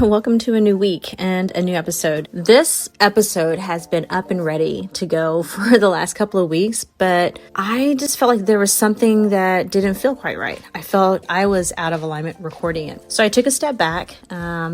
Welcome to a new week and a new episode. This episode has been up and ready to go for the last couple of weeks, but I just felt like there was something that didn't feel quite right. I felt I was out of alignment recording it. So I took a step back,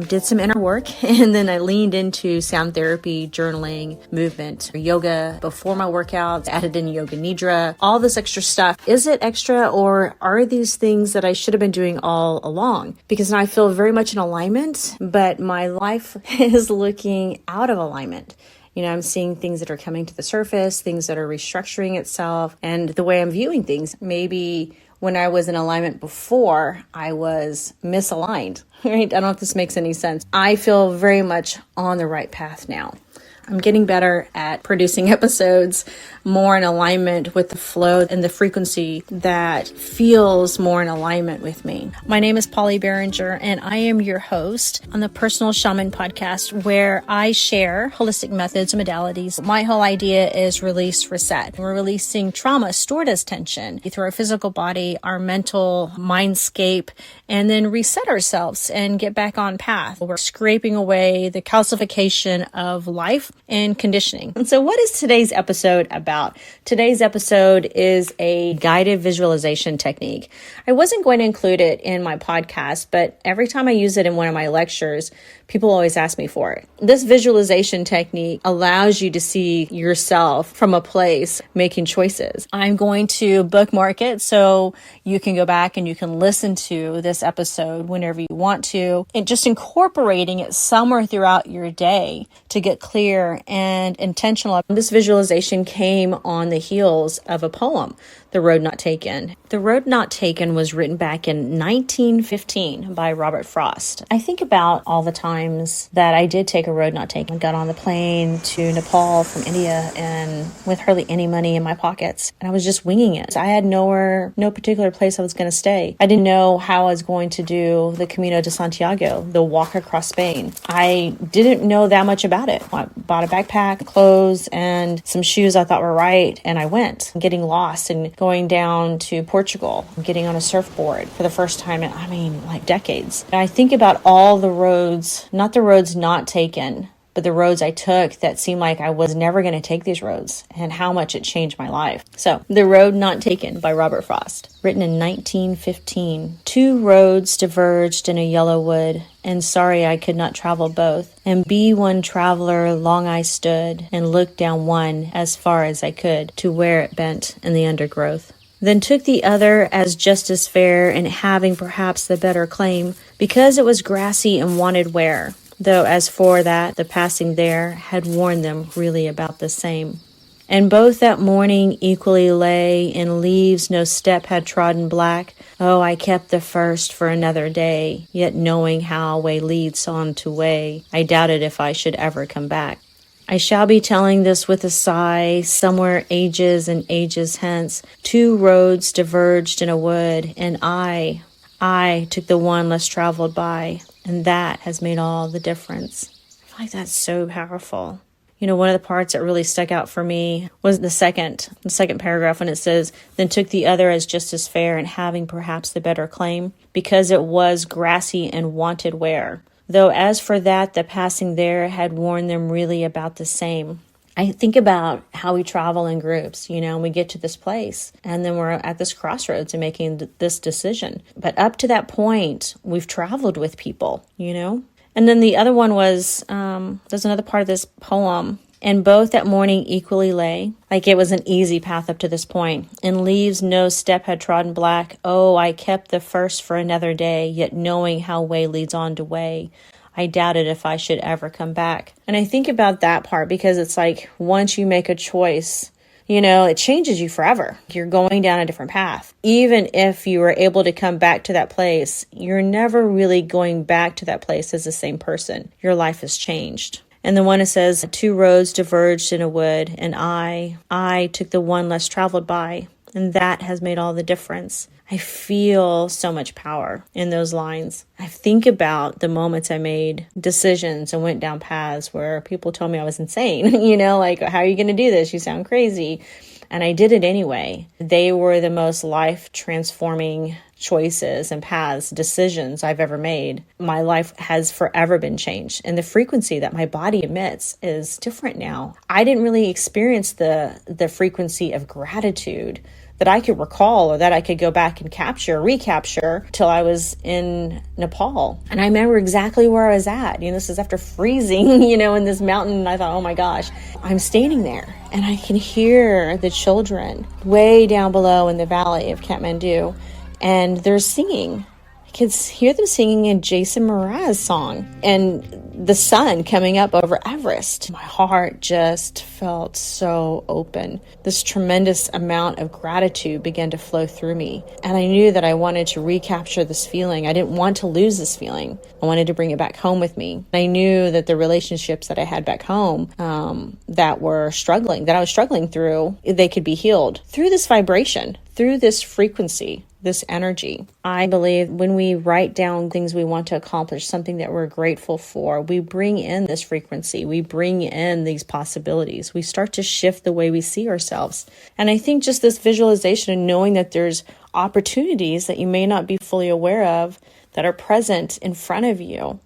did some inner work, and then I leaned into sound therapy, journaling, movement, yoga before my workouts, added in yoga nidra, all this extra stuff. Is it extra, or are these things that I should have been doing all along? Because now I feel very much in alignment, but my life is looking out of alignment. I'm seeing things that are coming to the surface, things that are restructuring itself, and the way I'm viewing things. Maybe when I was in alignment before, I was misaligned, right? I don't know if this makes any sense. I feel very much on the right path now. I'm getting better at producing episodes more in alignment with the flow and the frequency that feels more in alignment with me. My name is Behringer, and I am your host on the Personal Shaman podcast, where I share holistic methods and modalities. My whole idea is release, reset. We're releasing trauma stored as tension through our physical body, our mental mindscape, and then reset ourselves and get back on path. We're scraping away the calcification of life and conditioning. And so what is today's episode about? Today's episode is a guided visualization technique. I wasn't going to include it in my podcast, but every time I use it in one of my lectures, people always ask me for it. This visualization technique allows you to see yourself from a place making choices. I'm going to bookmark it so you can go back and you can listen to this episode whenever you want to, and just incorporating it somewhere throughout your day to get clear and intentional. This visualization came on the heels of a poem, The Road Not Taken. The Road Not Taken was written back in 1915 by Robert Frost. I think about all the times that I did take a road not taken. I got on the plane to Nepal from India and with hardly any money in my pockets. And I was just winging it. I had no particular place I was going to stay. I didn't know how I was going to do the Camino de Santiago, the walk across Spain. I didn't know that much about it. I bought a backpack, clothes, and some shoes I thought were right. And I went, getting lost and going down to Portugal, getting on a surfboard for the first time in, decades. And I think about all the roads, not the roads not taken, but the roads I took that seemed like I was never going to take these roads, and how much it changed my life. So, The Road Not Taken by Robert Frost, written in 1915. Two roads diverged in a yellow wood, and sorry I could not travel both. And be one traveler long I stood, and looked down one as far as I could, to where it bent in the undergrowth. Then took the other as just as fair, and having perhaps the better claim, because it was grassy and wanted wear. Though as for that, the passing there had warned them really about the same. And both that morning equally lay, in leaves no step had trodden black. Oh, I kept the first for another day, yet knowing how way leads on to way, I doubted if I should ever come back. I shall be telling this with a sigh, somewhere ages and ages hence, two roads diverged in a wood, and I took the one less traveled by, and that has made all the difference. I feel like that's so powerful. One of the parts that really stuck out for me was the second paragraph, when it says, then took the other as just as fair, and having perhaps the better claim, because it was grassy and wanted wear. Though as for that, the passing there had warned them really about the same. I think about how we travel in groups, and we get to this place, and then we're at this crossroads and making this decision. But up to that point, we've traveled with people, And then the other one was, there's another part of this poem, and both that morning equally lay, like it was an easy path up to this point. In leaves no step had trodden black. Oh, I kept the first for another day, yet knowing how way leads on to way, I doubted if I should ever come back. And I think about that part because it's like once you make a choice, it changes you forever. You're going down a different path. Even if you were able to come back to that place, you're never really going back to that place as the same person. Your life has changed. And the one that says, two roads diverged in a wood, and I took the one less traveled by, and that has made all the difference. I feel so much power in those lines. I think about the moments I made decisions and went down paths where people told me I was insane, like, how are you going to do this? You sound crazy. And I did it anyway. They were the most life-transforming choices and paths, decisions I've ever made, my life has forever been changed. And the frequency that my body emits is different now. I didn't really experience the frequency of gratitude that I could recall or that I could go back and recapture till I was in Nepal. And I remember exactly where I was at. This is after freezing, in this mountain. And I thought, oh my gosh, I'm standing there and I can hear the children way down below in the valley of Kathmandu, and they're singing. I could hear them singing a Jason Mraz song and the sun coming up over Everest. My heart just felt so open. This tremendous amount of gratitude began to flow through me. And I knew that I wanted to recapture this feeling. I didn't want to lose this feeling. I wanted to bring it back home with me. I knew that the relationships that I had back home that I was struggling through, they could be healed through this vibration, through this frequency, this energy. I believe when we write down things we want to accomplish, something that we're grateful for, we bring in this frequency, we bring in these possibilities. We start to shift the way we see ourselves. And I think just this visualization and knowing that there's opportunities that you may not be fully aware of that are present in front of you.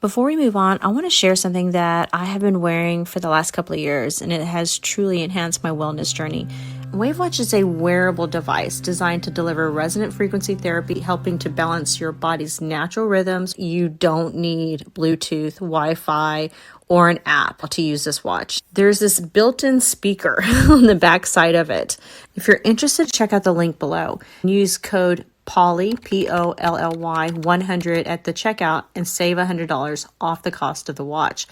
Before we move on, I want to share something that I have been wearing for the last couple of years, and it has truly enhanced my wellness journey. WaveWatch is a wearable device designed to deliver resonant frequency therapy, helping to balance your body's natural rhythms. You don't need Bluetooth, Wi-Fi, or an app to use this watch. There's this built-in speaker on the back side of it. If you're interested, check out the link below. Use code POLLY, POLLY 100 at the checkout and save $100 off the cost of the watch.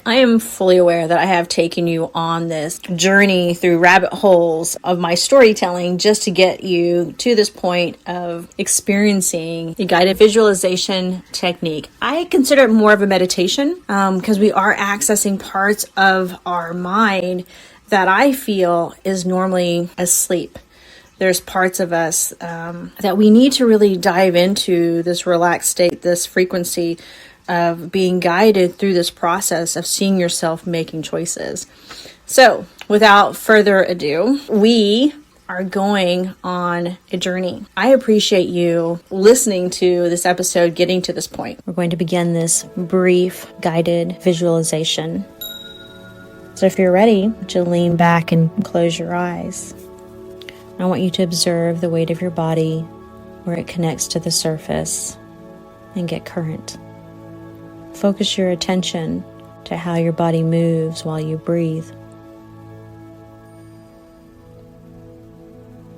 I am fully aware that I have taken you on this journey through rabbit holes of my storytelling just to get you to this point of experiencing the guided visualization technique. I consider it more of a meditation because we are accessing parts of our mind that I feel is normally asleep. There's parts of us that we need to really dive into this relaxed state, this frequency of being guided through this process of seeing yourself making choices. So without further ado, we are going on a journey. I appreciate you listening to this episode, getting to this point. We're going to begin this brief guided visualization. So if you're ready, to lean back and close your eyes. I want you to observe the weight of your body where it connects to the surface and get current. Focus your attention to how your body moves while you breathe.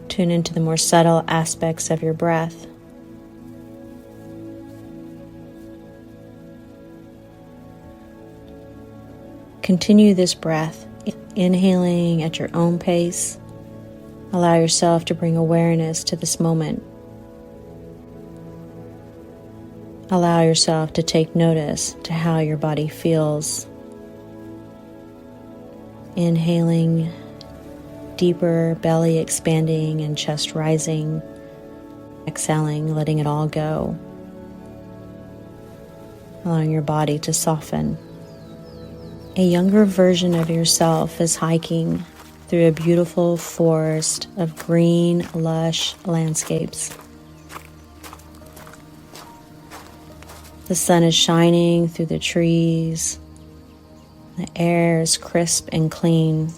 Tune into the more subtle aspects of your breath. Continue this breath, inhaling at your own pace. Allow yourself to bring awareness to this moment. Allow yourself to take notice to how your body feels. Inhaling, deeper belly expanding and chest rising. Exhaling, letting it all go. Allowing your body to soften. A younger version of yourself is hiking through a beautiful forest of green, lush landscapes. The sun is shining through the trees. The air is crisp and clean.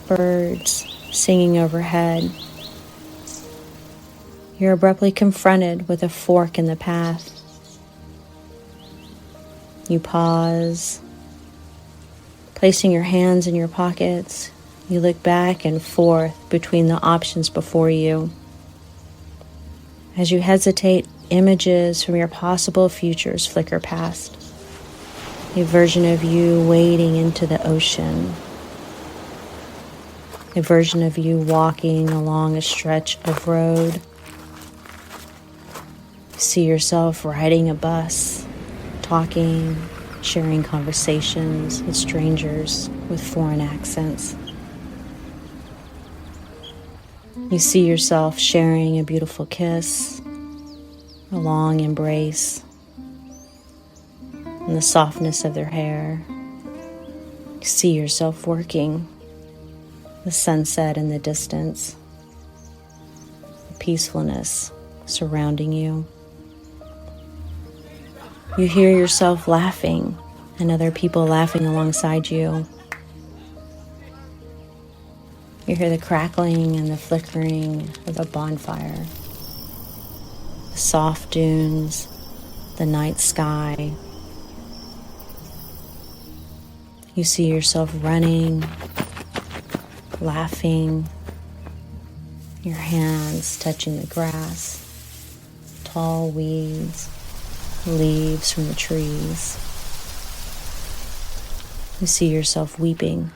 Birds singing overhead. You're abruptly confronted with a fork in the path. You pause. Placing your hands in your pockets, you look back and forth between the options before you. As you hesitate, images from your possible futures flicker past. A version of you wading into the ocean. A version of you walking along a stretch of road. You see yourself riding a bus, talking, sharing conversations with strangers with foreign accents. You see yourself sharing a beautiful kiss, a long embrace, and the softness of their hair. You see yourself working, the sunset in the distance, peacefulness surrounding you. You hear yourself laughing and other people laughing alongside you. You hear the crackling and the flickering of a bonfire, the soft dunes, the night sky. You see yourself running, laughing, your hands touching the grass, tall weeds, leaves from the trees. You see yourself weeping,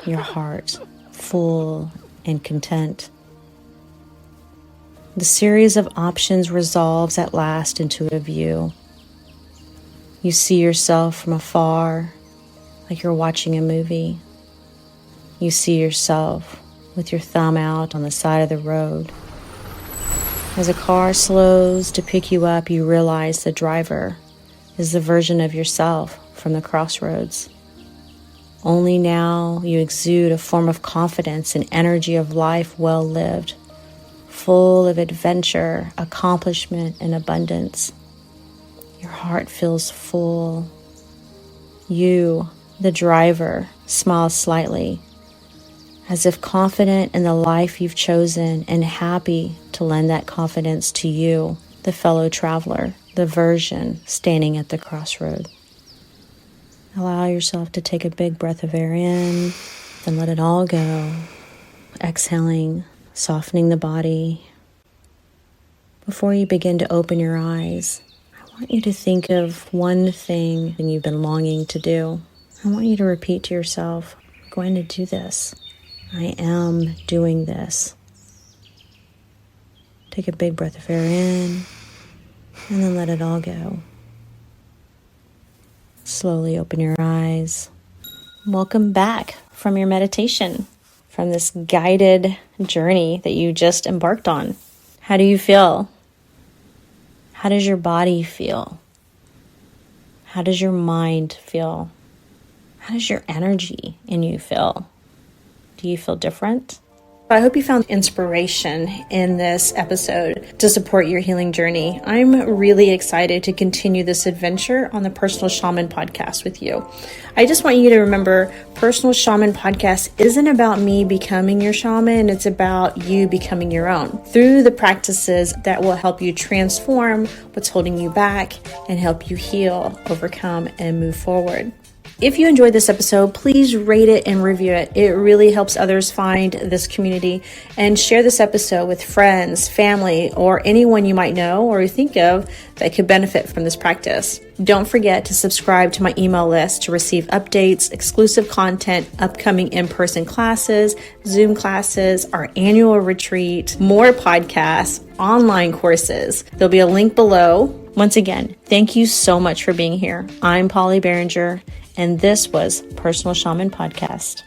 your heart full and content. The series of options resolves at last into a view. You see yourself from afar, like you're watching a movie. You see yourself with your thumb out on the side of the road. As a car slows to pick you up, you realize the driver is the version of yourself from the crossroads. Only now you exude a form of confidence and energy of life well lived, full of adventure, accomplishment, and abundance. Your heart feels full. You, the driver, smile slightly, as if confident in the life you've chosen and happy to lend that confidence to you, the fellow traveler, the version standing at the crossroad. Allow yourself to take a big breath of air in, then let it all go. Exhaling, softening the body. Before you begin to open your eyes, I want you to think of one thing you've been longing to do. I want you to repeat to yourself, I'm going to do this. I am doing this. Take a big breath of air in, and then let it all go. Slowly open your eyes. Welcome back from your meditation, from this guided journey that you just embarked on. How do you feel? How does your body feel? How does your mind feel? How does your energy in you feel? Do you feel different? I hope you found inspiration in this episode to support your healing journey. I'm really excited to continue this adventure on the Personal Shaman podcast with you. I just want you to remember, Personal Shaman podcast isn't about me becoming your shaman. It's about you becoming your own through the practices that will help you transform what's holding you back and help you heal, overcome, and move forward. If you enjoyed this episode, please rate it and review it. It really helps others find this community, and share this episode with friends, family, or anyone you might know or think of that could benefit from this practice. Don't forget to subscribe to my email list to receive updates, exclusive content, upcoming in-person classes, Zoom classes, our annual retreat, more podcasts, online courses. There'll be a link below. Once again, thank you so much for being here. I'm Behringer, and this was Personal Shaman Podcast.